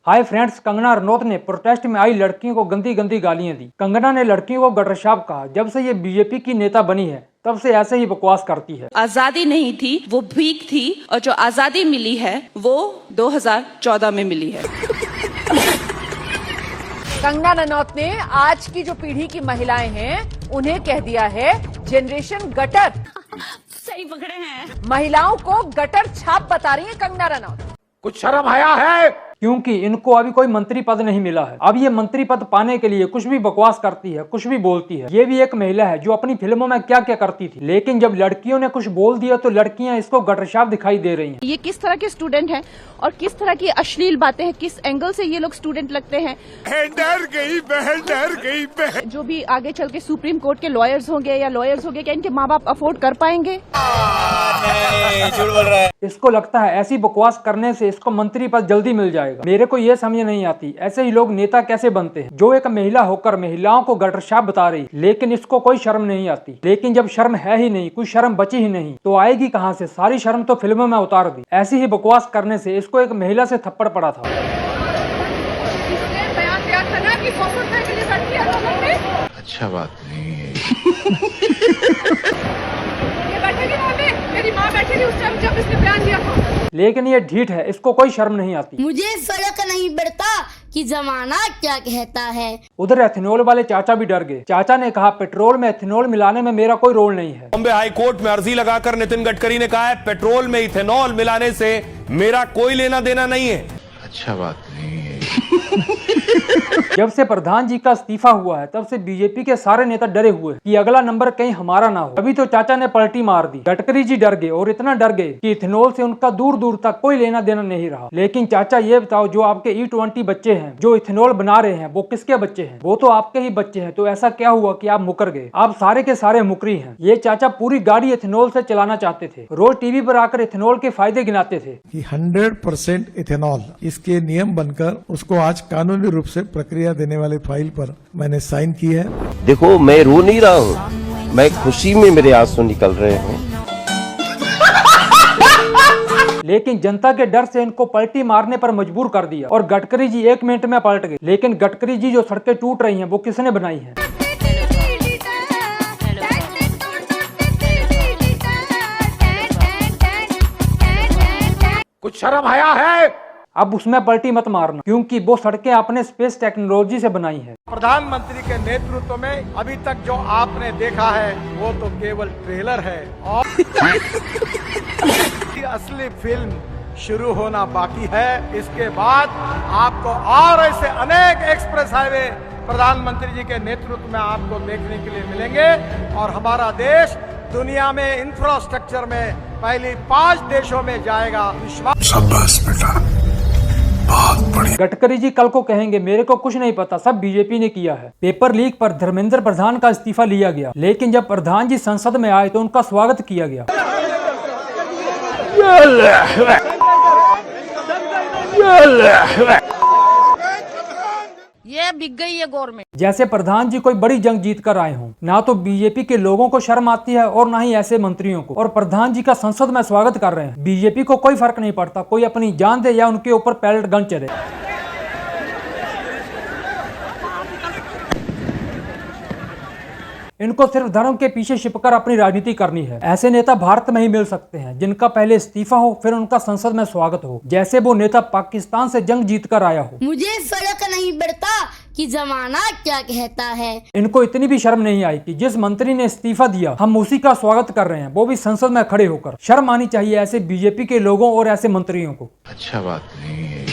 Hi friends, Kangana Ranaut ने protest में आई लड़कियों को गंदी गंदी गालियां दी। कंगना ने लड़कियों को गटरशाप कहा। जब से ये बीजेपी की नेता बनी है तब से ऐसे ही बकवास करती है। आजादी नहीं थी, वो भीख थी, और जो आजादी मिली है वो 2014 में मिली है। कंगना रनौत ने आज की जो पीढ़ी की महिलाएं हैं उन्हें कह दिया है जनरेशन गटर। सही पकड़े हैं। महिलाओं को गटर छाप बता रही है कंगना रनौत। कुछ शर्म आया है? क्योंकि इनको अभी कोई मंत्री पद नहीं मिला है। अब ये मंत्री पद पाने के लिए कुछ भी बकवास करती है, कुछ भी बोलती है। ये भी एक महिला है जो अपनी फिल्मों में क्या क्या करती थी, लेकिन जब लड़कियों ने कुछ बोल दिया तो लड़कियां इसको गटरशाप दिखाई दे रही हैं। ये किस तरह के स्टूडेंट हैं और किस तरह की अश्लील बातें हैं, किस एंगल से ये लोग स्टूडेंट लगते हैं। डर गई बहन, डर गई बहन। जो भी आगे चल के सुप्रीम कोर्ट के लॉयर्स होंगे या लॉयर्स होंगे, क्या इनके माँ बाप अफोर्ड कर पाएंगे? झूठ बोल रहा है। इसको लगता है ऐसी बकवास करने से इसको मंत्री पद जल्दी मिल जाएगा। मेरे को ये समझ नहीं आती ऐसे ही लोग नेता कैसे बनते हैं, जो एक महिला होकर महिलाओं को गटरशाप बता रही, लेकिन इसको कोई शर्म नहीं आती। लेकिन जब शर्म है ही नहीं, कोई शर्म बची ही नहीं, तो आएगी कहां से? सारी शर्म तो फिल्मों में उतार दी। ऐसी ही बकवास करने से इसको एक महिला से थप्पड़ पड़ा था। अच्छा बात नहीं है। मेरी माँ बैठी थी उस टाइम जब इसने बयान दिया था। लेकिन ये ढीठ है, इसको कोई शर्म नहीं आती। मुझे फर्क नहीं पड़ता कि जमाना क्या कहता है। उधर एथेनॉल वाले चाचा भी डर गए। चाचा ने कहा पेट्रोल में एथेनॉल मिलाने में मेरा कोई रोल नहीं है। बॉम्बे हाई कोर्ट में अर्जी लगाकर नितिन गडकरी ने कहा है पेट्रोल में इथेनॉल मिलाने से मेरा कोई लेना देना नहीं है। अच्छा बात नहीं है। जब से प्रधान जी का इस्तीफा हुआ है तब से बीजेपी के सारे नेता डरे हुए हैं कि अगला नंबर कहीं हमारा ना हो। अभी तो चाचा ने पलटी मार दी। गडकरी जी डर गए और इतना डर गए कि इथेनॉल से उनका दूर दूर तक कोई लेना देना नहीं रहा। लेकिन चाचा ये बताओ, जो आपके E20 बच्चे हैं जो इथेनॉल बना रहे हैं वो किसके बच्चे हैं? वो तो आपके ही बच्चे हैं। तो ऐसा क्या हुआ कि आप मुकर गए? आप सारे के सारे मुकरी हैं। ये चाचा पूरी गाड़ी इथेनॉल से चलाना चाहते थे। रोज टीवी पर आकर इथेनॉल के फायदे गिनाते थे कि 100% इथेनॉल इसके नियम बनकर उसको आज कानूनी रूप से प्रक्रिया देने वाली फाइल पर मैंने साइन की है। देखो, मैं रो नहीं रहा हूँ, मैं खुशी में मेरे आंसू निकल रहे हैं। लेकिन जनता के डर से इनको पलटी मारने पर मजबूर कर दिया और गडकरी जी 1 मिनट में पलट गए। लेकिन गडकरी जी जो सड़कें टूट रही हैं वो किसने बनाई हैं? कुछ शर्म आया है? अब उसमें पलटी मत मारना, क्योंकि वो सड़कें आपने स्पेस टेक्नोलॉजी से बनाई है। प्रधानमंत्री के नेतृत्व में अभी तक जो आपने देखा है वो तो केवल ट्रेलर है और असली फिल्म शुरू होना बाकी है। इसके बाद आपको और ऐसे अनेक एक्सप्रेस हाईवे प्रधानमंत्री जी के नेतृत्व में आपको देखने के लिए मिलेंगे और हमारा देश दुनिया में इंफ्रास्ट्रक्चर में पहले 5 देशों में जाएगा। शाबाश बेटा, बहुत बढ़िया। गडकरी जी कल को कहेंगे मेरे को कुछ नहीं पता, सब बीजेपी ने किया है। पेपर लीक पर धर्मेंद्र प्रधान का इस्तीफा लिया गया, लेकिन जब प्रधान जी संसद में आए तो उनका स्वागत किया गया। ये बिक गई है गवर्नमेंट। जैसे प्रधान जी कोई बड़ी जंग जीत कर आए हों। ना तो बीजेपी के लोगों को शर्म आती है और ना ही ऐसे मंत्रियों को। और प्रधान जी का संसद में स्वागत कर रहे हैं। बीजेपी को कोई फर्क नहीं पड़ता, कोई अपनी जान दे या उनके ऊपर पैलेट गन चले। इनको सिर्फ धर्म के पीछे छिपकर अपनी राजनीति करनी है। ऐसे नेता भारत में ही मिल सकते हैं जिनका पहले इस्तीफा हो फिर उनका संसद में स्वागत हो। जैसे वो नेता पाकिस्तान से जंग जीत कर आया हो। मुझे फर्क नहीं पड़ता कि जमाना क्या कहता है। इनको इतनी भी शर्म नहीं आई कि जिस मंत्री ने इस्तीफा दिया हम उसी का स्वागत कर रहे हैं, वो भी संसद में खड़े होकर। शर्म आनी चाहिए ऐसे बीजेपी के लोगों और ऐसे मंत्रियों को। अच्छा बात नहीं है।